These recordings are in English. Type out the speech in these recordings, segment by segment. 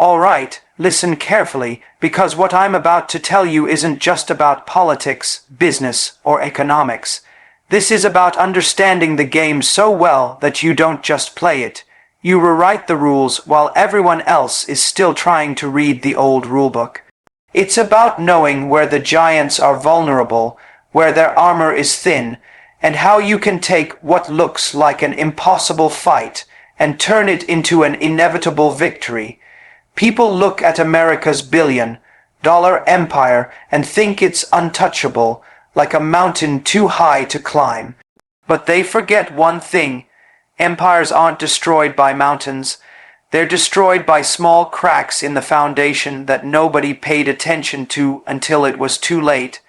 All right, listen carefully, because what I'm about to tell you isn't just about politics, business, or economics. This is about understanding the game so well that you don't just play it. You rewrite the rules while everyone else is still trying to read the old rulebook. It's about knowing where the giants are vulnerable, where their armor is thin, and how you can take what looks like an impossible fight and turn it into an inevitable victory. People look at America's billion-dollar empire and think it's untouchable, like a mountain too high to climb. But they forget one thing. Empires aren't destroyed by mountains. They're destroyed by small cracks in the foundation that nobody paid attention to until it was too late.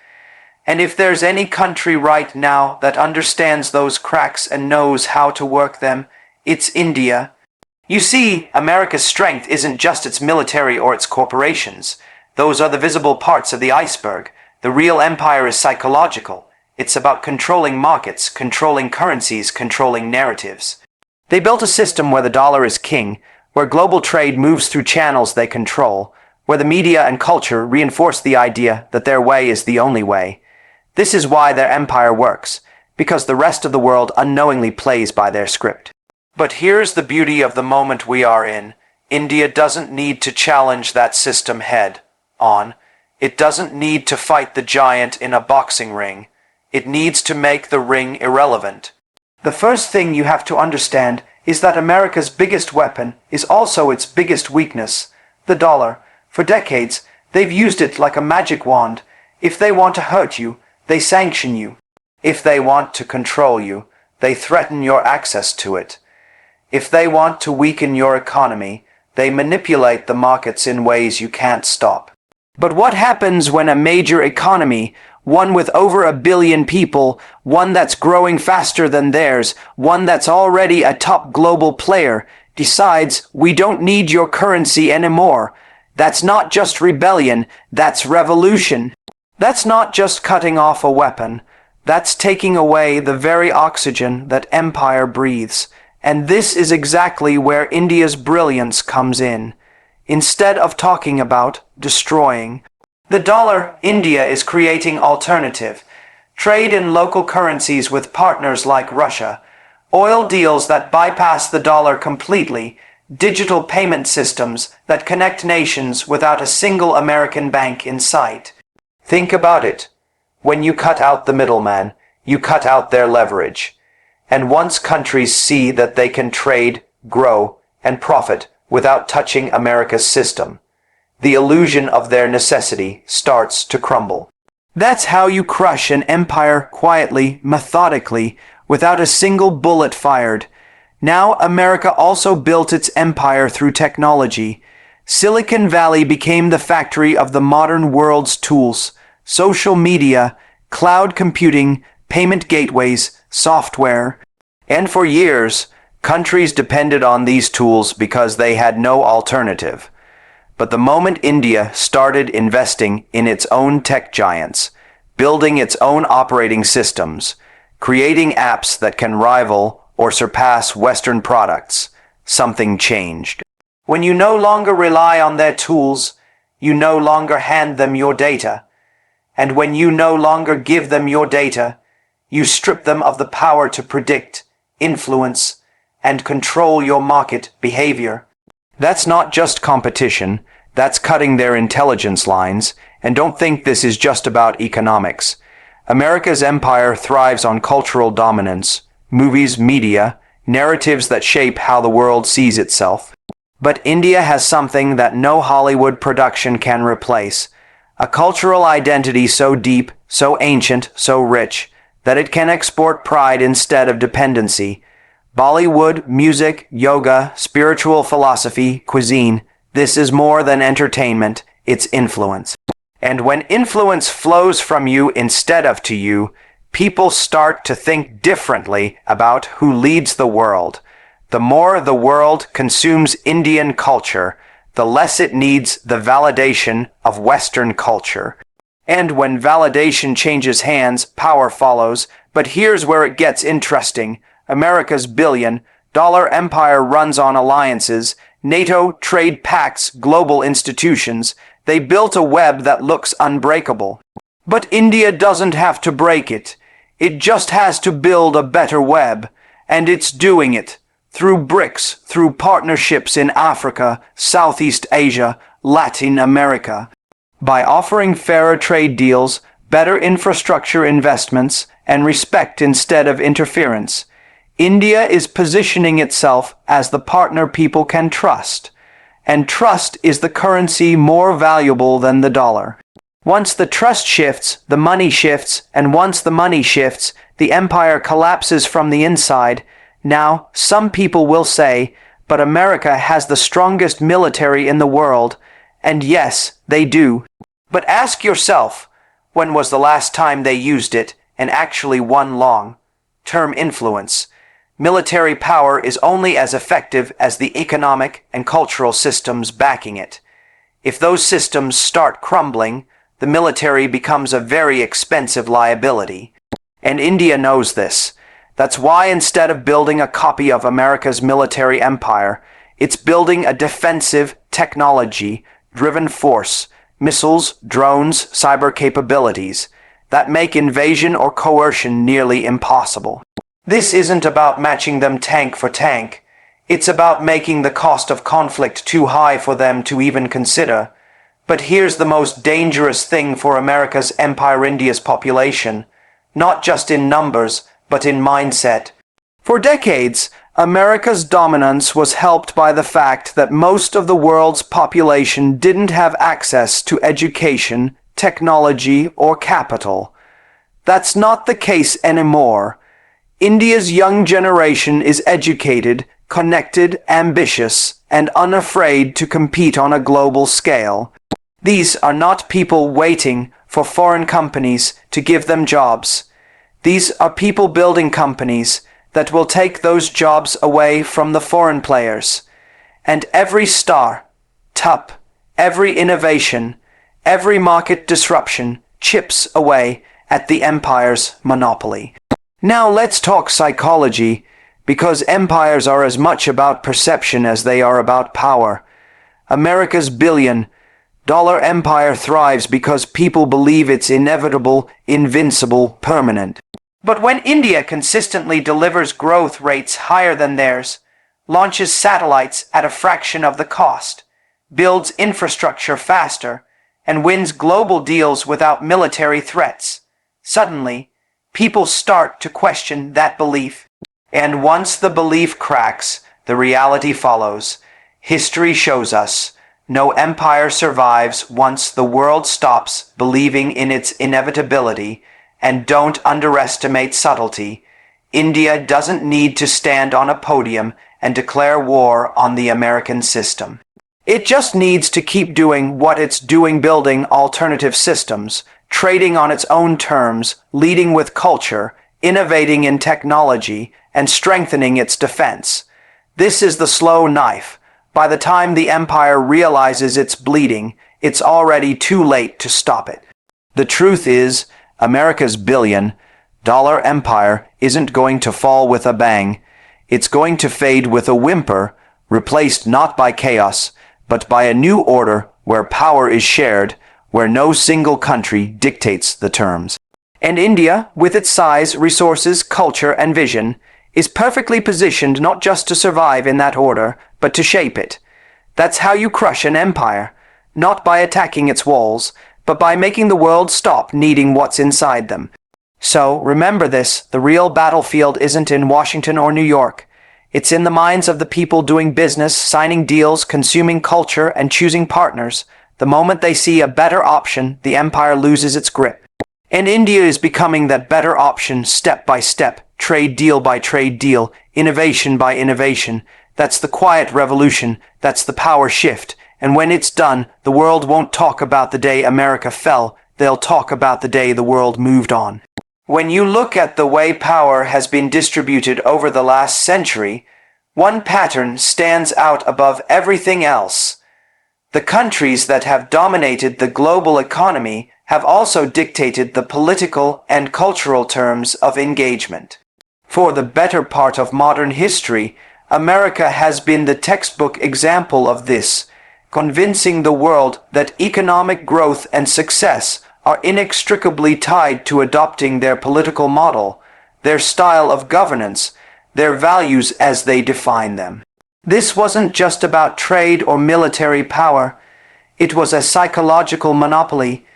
And if there's any country right now that understands those cracks and knows how to work them, it's India. You see, America's strength isn't just its military or its corporations. Those are the visible parts of the iceberg. The real empire is psychological. It's about controlling markets, controlling currencies, controlling narratives. They built a system where the dollar is king, where global trade moves through channels they control, where the media and culture reinforce the idea that their way is the only way. This is why their empire works, because the rest of the world unknowingly plays by their script. But here's the beauty of the moment we are in. India doesn't need to challenge that system head on. It doesn't need to fight the giant in a boxing ring. It needs to make the ring irrelevant. The first thing you have to understand is that America's biggest weapon is also its biggest weakness, the dollar. For decades, they've used it like a magic wand. If they want to hurt you, they sanction you. If they want to control you, they threaten your access to it. If they want to weaken your economy, they manipulate the markets in ways you can't stop. But what happens when a major economy, one with over 1 billion people, one that's growing faster than theirs, one that's already a top global player, decides we don't need your currency anymore? That's not just rebellion, that's revolution. That's not just cutting off a weapon. That's taking away the very oxygen that empire breathes. And this is exactly where India's brilliance comes in. Instead of talking about destroying the dollar, India is creating alternative. Trade in local currencies with partners like Russia. Oil deals that bypass the dollar completely. Digital payment systems that connect nations without a single American bank in sight. Think about it. When you cut out the middleman, you cut out their leverage. And once countries see that they can trade, grow, and profit without touching America's system, the illusion of their necessity starts to crumble. That's how you crush an empire quietly, methodically, without a single bullet fired. Now America also built its empire through technology. Silicon Valley became the factory of the modern world's tools, social media, cloud computing, payment gateways, software. And for years, countries depended on these tools because they had no alternative. But the moment India started investing in its own tech giants, building its own operating systems, creating apps that can rival or surpass Western products, something changed. When you no longer rely on their tools, you no longer hand them your data. And when you no longer give them your data, you strip them of the power to predict, influence, and control your market behavior. That's not just competition, that's cutting their intelligence lines, and don't think this is just about economics. America's empire thrives on cultural dominance, movies, media, narratives that shape how the world sees itself. But India has something that no Hollywood production can replace. A cultural identity so deep, so ancient, so rich, that it can export pride instead of dependency. Bollywood, music, yoga, spiritual philosophy, cuisine, this is more than entertainment, it's influence. And when influence flows from you instead of to you, people start to think differently about who leads the world. The more the world consumes Indian culture, the less it needs the validation of Western culture. And when validation changes hands, power follows. But here's where it gets interesting. America's billion-dollar empire runs on alliances, NATO, trade pacts, global institutions. They built a web that looks unbreakable. But India doesn't have to break it. It just has to build a better web. And it's doing it. Through BRICS, through partnerships in Africa, Southeast Asia, Latin America. By offering fairer trade deals, better infrastructure investments, and respect instead of interference, India is positioning itself as the partner people can trust. And trust is the currency more valuable than the dollar. Once the trust shifts, the money shifts, and once the money shifts, the empire collapses from the inside. Now, some people will say, but America has the strongest military in the world. And yes, they do. But ask yourself, when was the last time they used it and actually won long-term influence? Military power is only as effective as the economic and cultural systems backing it. If those systems start crumbling, the military becomes a very expensive liability. And India knows this. That's why instead of building a copy of America's military empire, it's building a defensive, technology-driven force, missiles, drones, cyber capabilities, that make invasion or coercion nearly impossible. This isn't about matching them tank for tank. It's about making the cost of conflict too high for them to even consider. But here's the most dangerous thing for America's empire: India's population. Not just in numbers, but in mindset. For decades, America's dominance was helped by the fact that most of the world's population didn't have access to education, technology, or capital. That's not the case anymore. India's young generation is educated, connected, ambitious, and unafraid to compete on a global scale. These are not people waiting for foreign companies to give them jobs. These are people building companies that will take those jobs away from the foreign players. And every start-up, every innovation, every market disruption chips away at the empire's monopoly. Now let's talk psychology, because empires are as much about perception as they are about power. America's billion-dollar empire thrives because people believe it's inevitable, invincible, permanent. But when India consistently delivers growth rates higher than theirs, launches satellites at a fraction of the cost, builds infrastructure faster, and wins global deals without military threats, suddenly, people start to question that belief. And once the belief cracks, the reality follows. History shows us no empire survives once the world stops believing in its inevitability. And don't underestimate subtlety. India doesn't need to stand on a podium and declare war on the American system. It just needs to keep doing what it's doing, building alternative systems, trading on its own terms, leading with culture, innovating in technology, and strengthening its defense. This is the slow knife. By the time the empire realizes it's bleeding, it's already too late to stop it. The truth is, America's billion-dollar empire isn't going to fall with a bang. It's going to fade with a whimper, replaced not by chaos, but by a new order where power is shared, where no single country dictates the terms. And India, with its size, resources, culture, and vision, is perfectly positioned not just to survive in that order, but to shape it. That's how you crush an empire, not by attacking its walls, but by making the world stop needing what's inside them. So, remember this, the real battlefield isn't in Washington or New York. It's in the minds of the people doing business, signing deals, consuming culture, and choosing partners. The moment they see a better option, the empire loses its grip. And India is becoming that better option step by step, trade deal by trade deal, innovation by innovation. That's the quiet revolution, that's the power shift. And when it's done, the world won't talk about the day America fell, they'll talk about the day the world moved on. When you look at the way power has been distributed over the last century, one pattern stands out above everything else. The countries that have dominated the global economy have also dictated the political and cultural terms of engagement. For the better part of modern history, America has been the textbook example of this, convincing the world that economic growth and success are inextricably tied to adopting their political model, their style of governance, their values as they define them. This wasn't just about trade or military power. It was a psychological monopoly.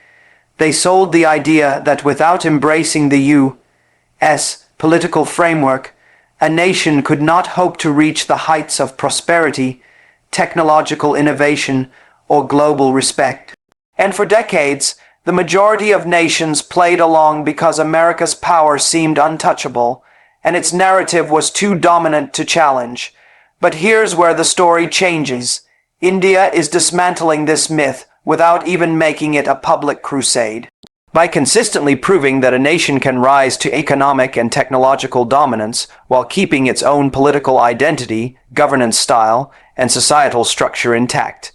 They sold the idea that without embracing the U.S. political framework, a nation could not hope to reach the heights of prosperity, technological innovation, or global respect. And for decades, the majority of nations played along because America's power seemed untouchable, and its narrative was too dominant to challenge. But here's where the story changes. India is dismantling this myth without even making it a public crusade. By consistently proving that a nation can rise to economic and technological dominance while keeping its own political identity, governance style, and societal structure intact,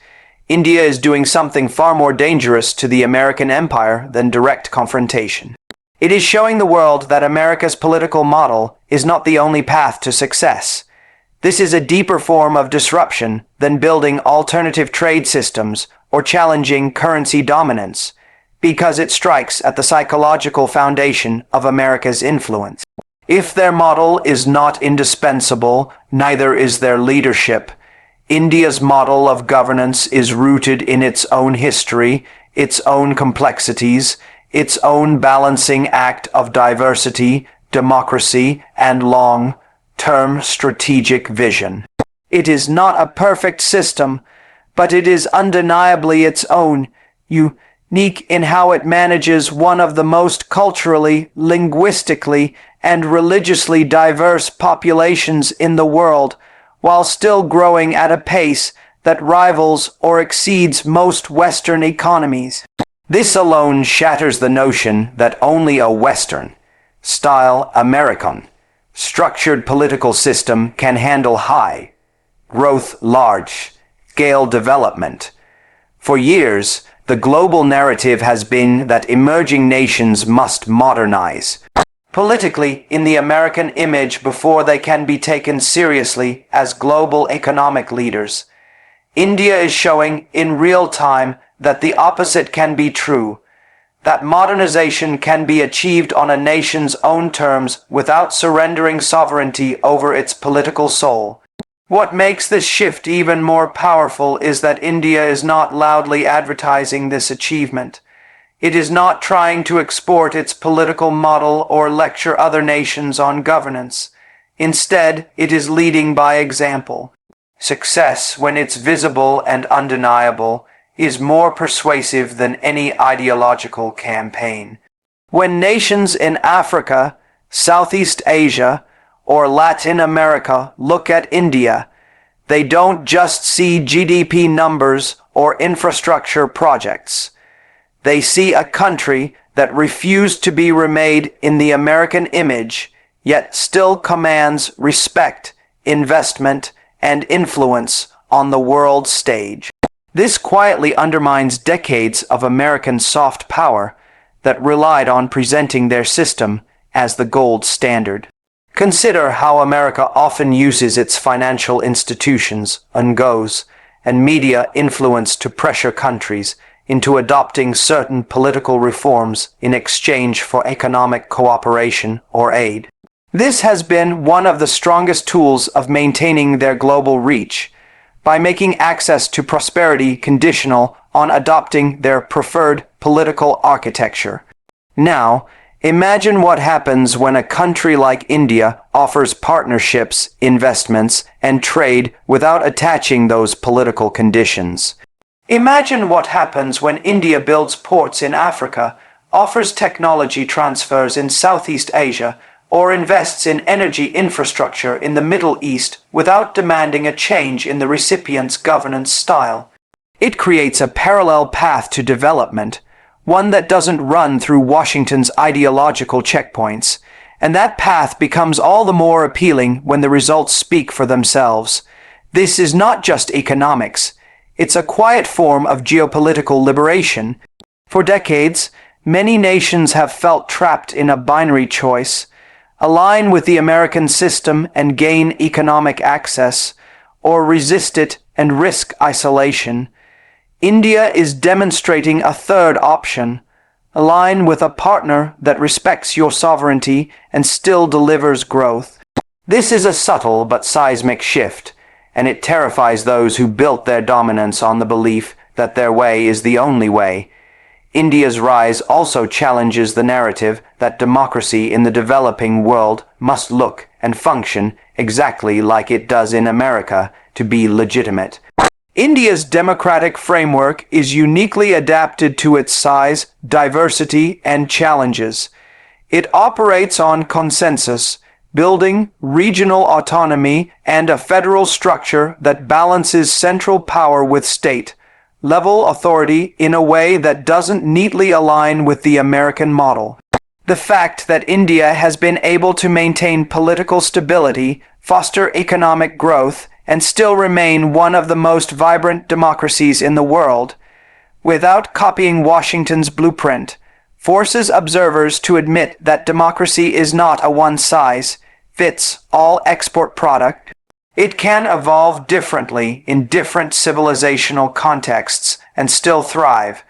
India is doing something far more dangerous to the American empire than direct confrontation. It is showing the world that America's political model is not the only path to success. This is a deeper form of disruption than building alternative trade systems or challenging currency dominance, because it strikes at the psychological foundation of America's influence. If their model is not indispensable, neither is their leadership. India's model of governance is rooted in its own history, its own complexities, its own balancing act of diversity, democracy, and long-term strategic vision. It is not a perfect system, but it is undeniably its own, unique in how it manages one of the most culturally, linguistically, and religiously diverse populations in the world, while still growing at a pace that rivals or exceeds most Western economies. This alone shatters the notion that only a Western-style American structured political system can handle high-growth, large-scale development. For years, the global narrative has been that emerging nations must modernize politically in the American image before they can be taken seriously as global economic leaders. India is showing in real time that the opposite can be true, that modernization can be achieved on a nation's own terms without surrendering sovereignty over its political soul. What makes this shift even more powerful is that India is not loudly advertising this achievement. It is not trying to export its political model or lecture other nations on governance. Instead, it is leading by example. Success, when it's visible and undeniable, is more persuasive than any ideological campaign. When nations in Africa, Southeast Asia, or Latin America look at India, they don't just see GDP numbers or infrastructure projects. They see a country that refused to be remade in the American image, yet still commands respect, investment, and influence on the world stage. This quietly undermines decades of American soft power that relied on presenting their system as the gold standard. Consider how America often uses its financial institutions, and media influence to pressure countries into adopting certain political reforms in exchange for economic cooperation or aid. This has been one of the strongest tools of maintaining their global reach, by making access to prosperity conditional on adopting their preferred political architecture. Now, imagine what happens when a country like India offers partnerships, investments, and trade without attaching those political conditions. Imagine what happens when India builds ports in Africa, offers technology transfers in Southeast Asia, or invests in energy infrastructure in the Middle East without demanding a change in the recipient's governance style. It creates a parallel path to development, one that doesn't run through Washington's ideological checkpoints, and that path becomes all the more appealing when the results speak for themselves. This is not just economics. It's a quiet form of geopolitical liberation. For decades, many nations have felt trapped in a binary choice, align with the American system and gain economic access, or resist it and risk isolation. India is demonstrating a third option: align with a partner that respects your sovereignty and still delivers growth. This is a subtle but seismic shift, and it terrifies those who built their dominance on the belief that their way is the only way. India's rise also challenges the narrative that democracy in the developing world must look and function exactly like it does in America to be legitimate. India's democratic framework is uniquely adapted to its size, diversity, and challenges. It operates on consensus, building regional autonomy and a federal structure that balances central power with state-level authority in a way that doesn't neatly align with the American model. The fact that India has been able to maintain political stability, foster economic growth, and still remain one of the most vibrant democracies in the world, without copying Washington's blueprint, forces observers to admit that democracy is not a one-size-fits-all export product. It can evolve differently in different civilizational contexts and still thrive.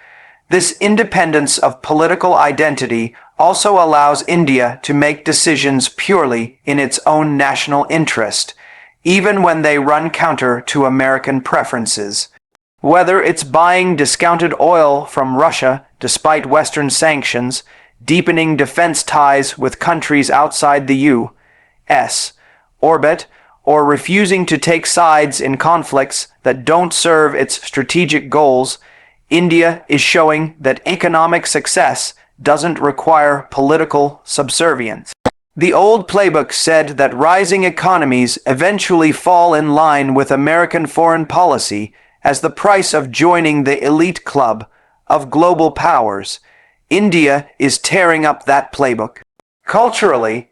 This independence of political identity also allows India to make decisions purely in its own national interest, even when they run counter to American preferences. Whether it's buying discounted oil from Russia despite Western sanctions, deepening defense ties with countries outside the U.S. orbit, or refusing to take sides in conflicts that don't serve its strategic goals, India is showing that economic success doesn't require political subservience. The old playbook said that rising economies eventually fall in line with American foreign policy as the price of joining the elite club of global powers. India is tearing up that playbook. Culturally,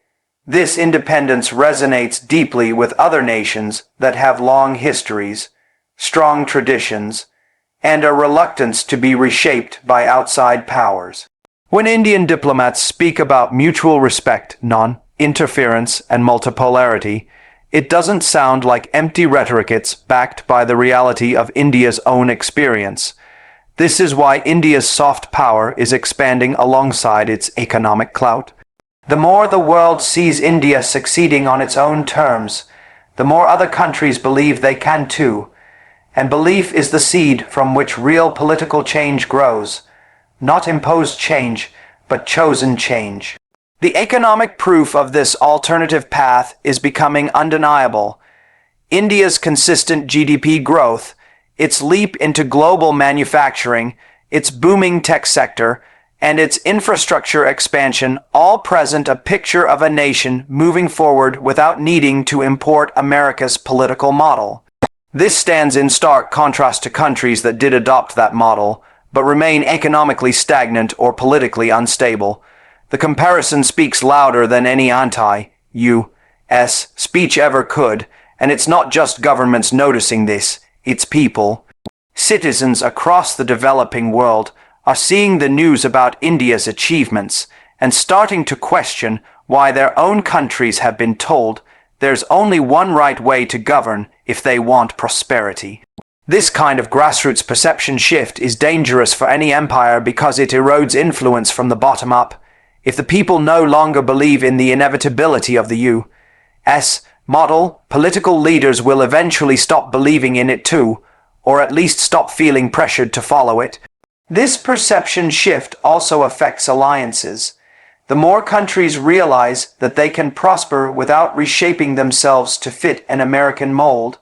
this independence resonates deeply with other nations that have long histories, strong traditions, and a reluctance to be reshaped by outside powers. When Indian diplomats speak about mutual respect, non-interference, and multipolarity, it doesn't sound like empty rhetoric. It's backed by the reality of India's own experience. This is why India's soft power is expanding alongside its economic clout. The more the world sees India succeeding on its own terms, the more other countries believe they can too. And belief is the seed from which real political change grows. Not imposed change, but chosen change. The economic proof of this alternative path is becoming undeniable. India's consistent GDP growth, its leap into global manufacturing, its booming tech sector, and its infrastructure expansion all present a picture of a nation moving forward without needing to import America's political model. This stands in stark contrast to countries that did adopt that model, but remain economically stagnant or politically unstable. The comparison speaks louder than any anti-U.S. speech ever could, and it's not just governments noticing this, it's people. Citizens across the developing world are seeing the news about India's achievements and starting to question why their own countries have been told there's only one right way to govern if they want prosperity. This kind of grassroots perception shift is dangerous for any empire because it erodes influence from the bottom up. If the people no longer believe in the inevitability of the U.S. model, political leaders will eventually stop believing in it too, or at least stop feeling pressured to follow it. This perception shift also affects alliances. The more countries realize that they can prosper without reshaping themselves to fit an American mold,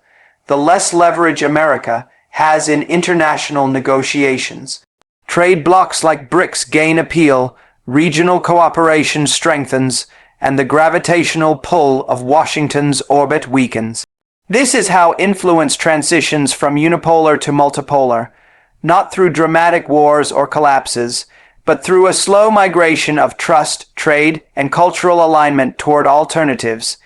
the less leverage America has in international negotiations. Trade blocs like BRICS gain appeal, regional cooperation strengthens, and the gravitational pull of Washington's orbit weakens. This is how influence transitions from unipolar to multipolar, not through dramatic wars or collapses, but through a slow migration of trust, trade, and cultural alignment toward alternatives.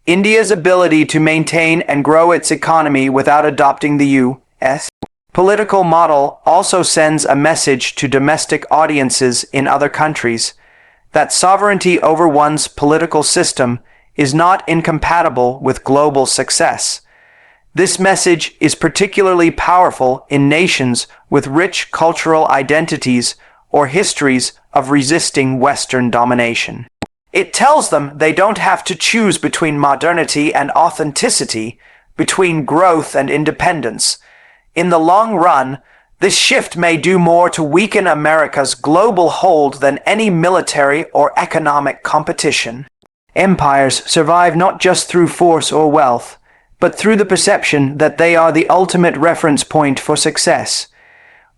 India's ability to maintain and grow its economy without adopting the U.S. political model also sends a message to domestic audiences in other countries. that sovereignty over one's political system is not incompatible with global success. This message is particularly powerful in nations with rich cultural identities or histories of resisting Western domination. It tells them they don't have to choose between modernity and authenticity, between growth and independence. In the long run, this shift may do more to weaken America's global hold than any military or economic competition. Empires survive not just through force or wealth, but through the perception that they are the ultimate reference point for success.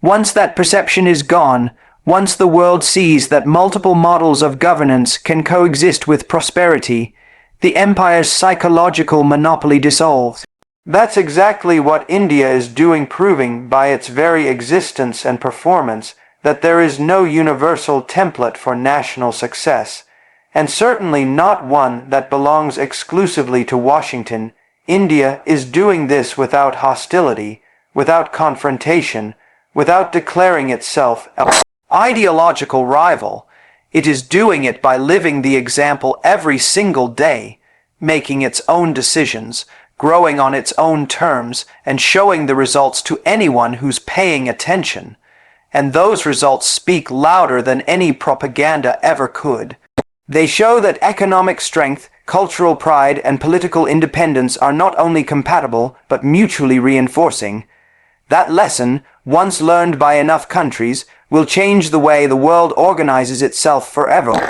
Once that perception is gone, once the world sees that multiple models of governance can coexist with prosperity, the empire's psychological monopoly dissolves. That's exactly what India is doing, proving by its very existence and performance that there is no universal template for national success, and certainly not one that belongs exclusively to Washington. India is doing this without hostility, without confrontation, without declaring itself an ideological rival. It is doing it by living the example every single day, making its own decisions, growing on its own terms, and showing the results to anyone who's paying attention. And those results speak louder than any propaganda ever could. They show that economic strength, cultural pride, and political independence are not only compatible, but mutually reinforcing. That lesson, once learned by enough countries, will change the way the world organizes itself forever.